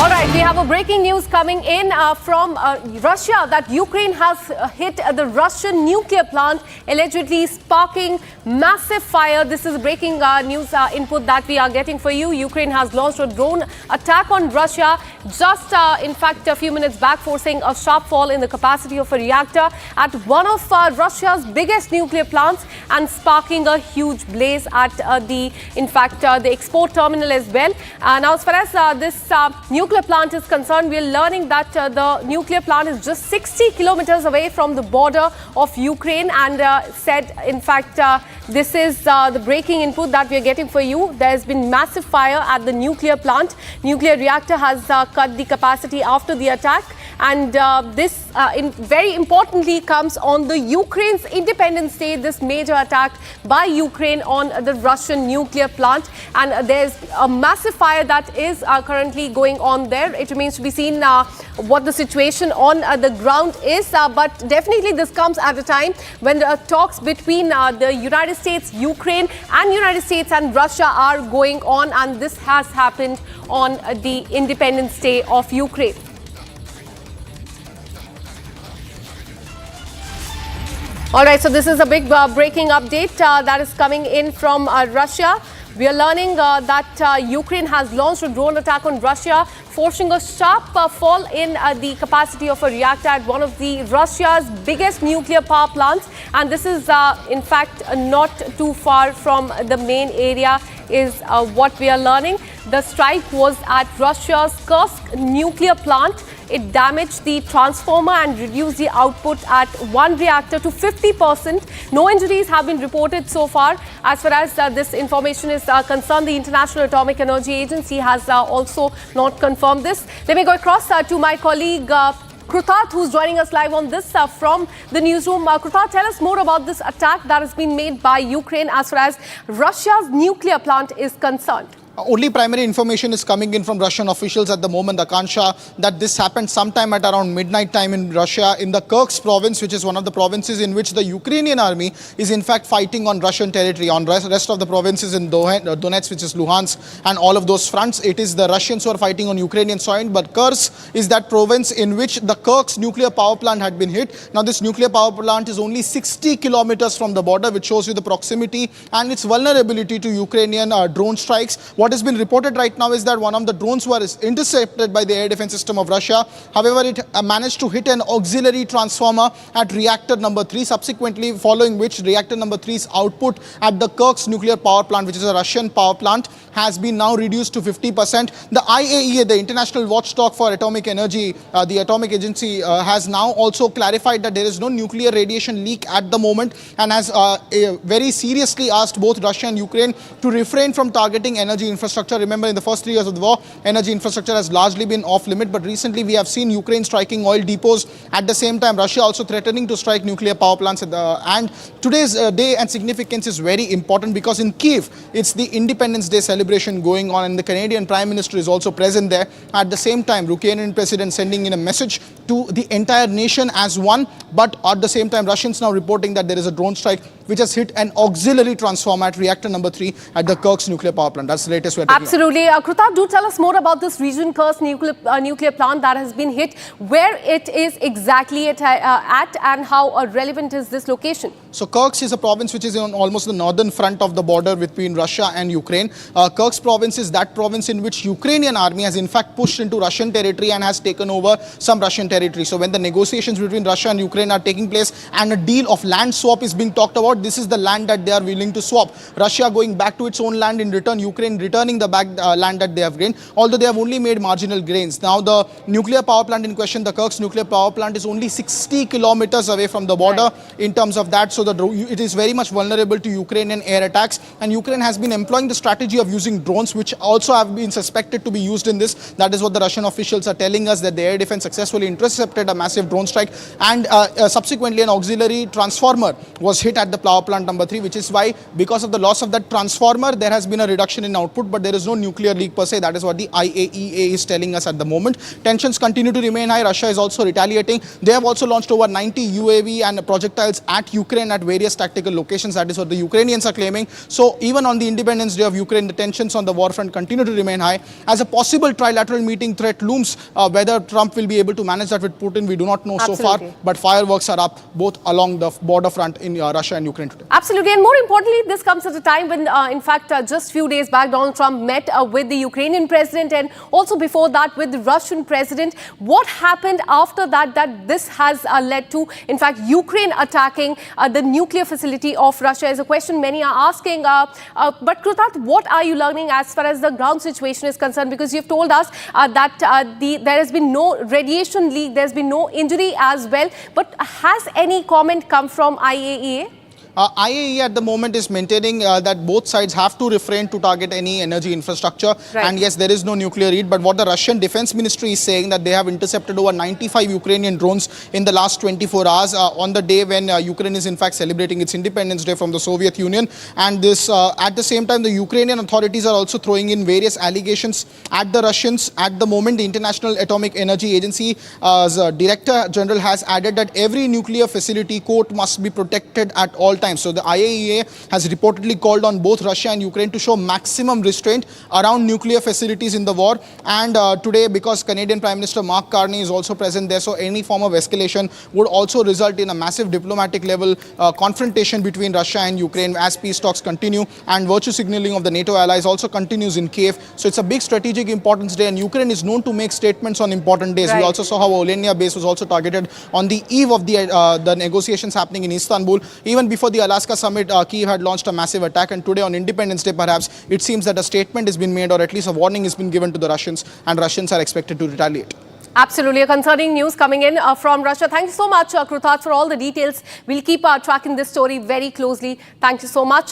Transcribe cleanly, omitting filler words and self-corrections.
All right, we have a breaking news coming in from Russia that Ukraine has hit the Russian nuclear plant, allegedly sparking massive fire. This is breaking news input that we are getting for you. Ukraine has launched a drone attack on Russia just, in fact, a few minutes back, forcing a sharp fall in the capacity of a reactor at one of Russia's biggest nuclear plants and sparking a huge blaze at the export terminal as well. Now, as far as this nuclear plant is concerned, we are learning that the nuclear plant is just 60 kilometers away from the border of Ukraine, and said, in fact, this is the breaking input that we are getting for you. There has been massive fire at the nuclear plant. Nuclear reactor has cut the capacity after the attack, and this very importantly comes on the Ukraine's Independence Day, this major attack by Ukraine on the Russian nuclear plant. And there's a massive fire that is currently going on there. It remains to be seen what the situation on the ground is, but definitely this comes at a time when the talks between the United States, Ukraine and United States and Russia are going on, and this has happened on the Independence Day of Ukraine. All right, so this is a big breaking update that is coming in from Russia. We are learning that Ukraine has launched a drone attack on Russia, forcing a sharp fall in the capacity of a reactor at one of the Russia's biggest nuclear power plants. And this is, in fact, not too far from the main area is what we are learning. The strike was at Russia's Kursk Nuclear Plant. It damaged the transformer and reduced the output at one reactor to 50%. No injuries have been reported so far. As far as this information is concerned, the International Atomic Energy Agency has also not confirmed this. Let me go across to my colleague Krutat, who's joining us live on this from the newsroom. Krutat, tell us more about this attack that has been made by Ukraine as far as Russia's nuclear plant is concerned. Only primary information is coming in from Russian officials at the moment, Akansha, that this happened sometime at around midnight time in Russia, in the Kursk province, which is one of the provinces in which the Ukrainian army is in fact fighting on Russian territory. On rest of the provinces in Donetsk, which is Luhansk, and all of those fronts, it is the Russians who are fighting on Ukrainian soil. But Kursk is that province in which the Kursk nuclear power plant had been hit. Now, this nuclear power plant is only 60 kilometers from the border, which shows you the proximity and its vulnerability to Ukrainian drone strikes. What has been reported right now is that one of the drones was intercepted by the air defense system of Russia. However, it managed to hit an auxiliary transformer at reactor number 3, subsequently following which reactor number 3's output at the Kursk nuclear power plant, which is a Russian power plant, has been now reduced to 50%. The IAEA, the International Watchdog for Atomic Energy, the atomic agency, has now also clarified that there is no nuclear radiation leak at the moment, and has very seriously asked both Russia and Ukraine to refrain from targeting energy infrastructure. Remember, in the first 3 years of the war, energy infrastructure has largely been off limit, but recently we have seen Ukraine striking oil depots. At the same time, Russia also threatening to strike nuclear power plants. And today's day and significance is very important because in Kyiv, it's the Independence Day celebration going on, and the Canadian Prime Minister is also present there. At the same time, Ukrainian President sending in a message to the entire nation as one, but at the same time, Russians now reporting that there is a drone strike which has hit an auxiliary transformer at reactor number 3 at the Kursk nuclear power plant. That's the latest we're taking. Absolutely. Krutat, do tell us more about this region Kursk nuclear plant that has been hit, where it is exactly at and how relevant is this location? So Kursk is a province which is on almost the northern front of the border between Russia and Ukraine. Kursk province is that province in which Ukrainian army has in fact pushed into Russian territory and has taken over some Russian territory. So when the negotiations between Russia and Ukraine are taking place and a deal of land swap is being talked about, this is the land that they are willing to swap. Russia going back to its own land, in return Ukraine returning the back land that they have gained, although they have only made marginal gains. Now the nuclear power plant in question, the Kursk nuclear power plant, is only 60 kilometers away from the border in terms of that. So it is very much vulnerable to Ukrainian air attacks, and Ukraine has been employing the strategy of using drones, which also have been suspected to be used in this. That is what the Russian officials are telling us, that the air defense successfully intercepted a massive drone strike, and subsequently an auxiliary transformer was hit at the plant. power plant number 3, which is why, because of the loss of that transformer, there has been a reduction in output, but there is no nuclear leak per se. That is what the IAEA is telling us at the moment. Tensions continue to remain high. Russia is also retaliating. They have also launched over 90 UAV and projectiles at Ukraine at various tactical locations. That is what the Ukrainians are claiming. So even on the Independence Day of Ukraine, the tensions on the war front continue to remain high. As a possible trilateral meeting threat looms, whether Trump will be able to manage that with Putin, we do not know so far. But fireworks are up both along the border front in Russia and Ukraine today. Absolutely. And more importantly, this comes at a time when, in fact, just few days back, Donald Trump met with the Ukrainian president, and also before that with the Russian president. What happened after that this has led to, in fact, Ukraine attacking the nuclear facility of Russia is a question many are asking. But Krutat, what are you learning as far as the ground situation is concerned? Because you've told us that there has been no radiation leak, there's been no injury as well. But has any comment come from IAEA? IAEA at the moment is maintaining that both sides have to refrain to target any energy infrastructure. Right. And yes, there is no nuclear heat. But what the Russian Defense Ministry is saying, that they have intercepted over 95 Ukrainian drones in the last 24 hours on the day when Ukraine is in fact celebrating its Independence Day from the Soviet Union. And this at the same time, the Ukrainian authorities are also throwing in various allegations at the Russians. At the moment, the International Atomic Energy Agency's Director General has added that every nuclear facility, quote, must be protected at all times. So the IAEA has reportedly called on both Russia and Ukraine to show maximum restraint around nuclear facilities in the war. And today, because Canadian Prime Minister Mark Carney is also present there, so any form of escalation would also result in a massive diplomatic level confrontation between Russia and Ukraine as peace talks continue, and virtue signaling of the NATO allies also continues in Kiev. So it's a big strategic importance day, and Ukraine is known to make statements on important days. Right. We also saw how Olenia base was also targeted on the eve of the negotiations happening in Istanbul. Even before the Alaska summit, Kiev had launched a massive attack, and today on Independence Day, perhaps, it seems that a statement has been made, or at least a warning has been given to the Russians, and Russians are expected to retaliate. Absolutely. A concerning news coming in from Russia. Thank you so much, Krutat, for all the details. We'll keep tracking this story very closely. Thank you so much.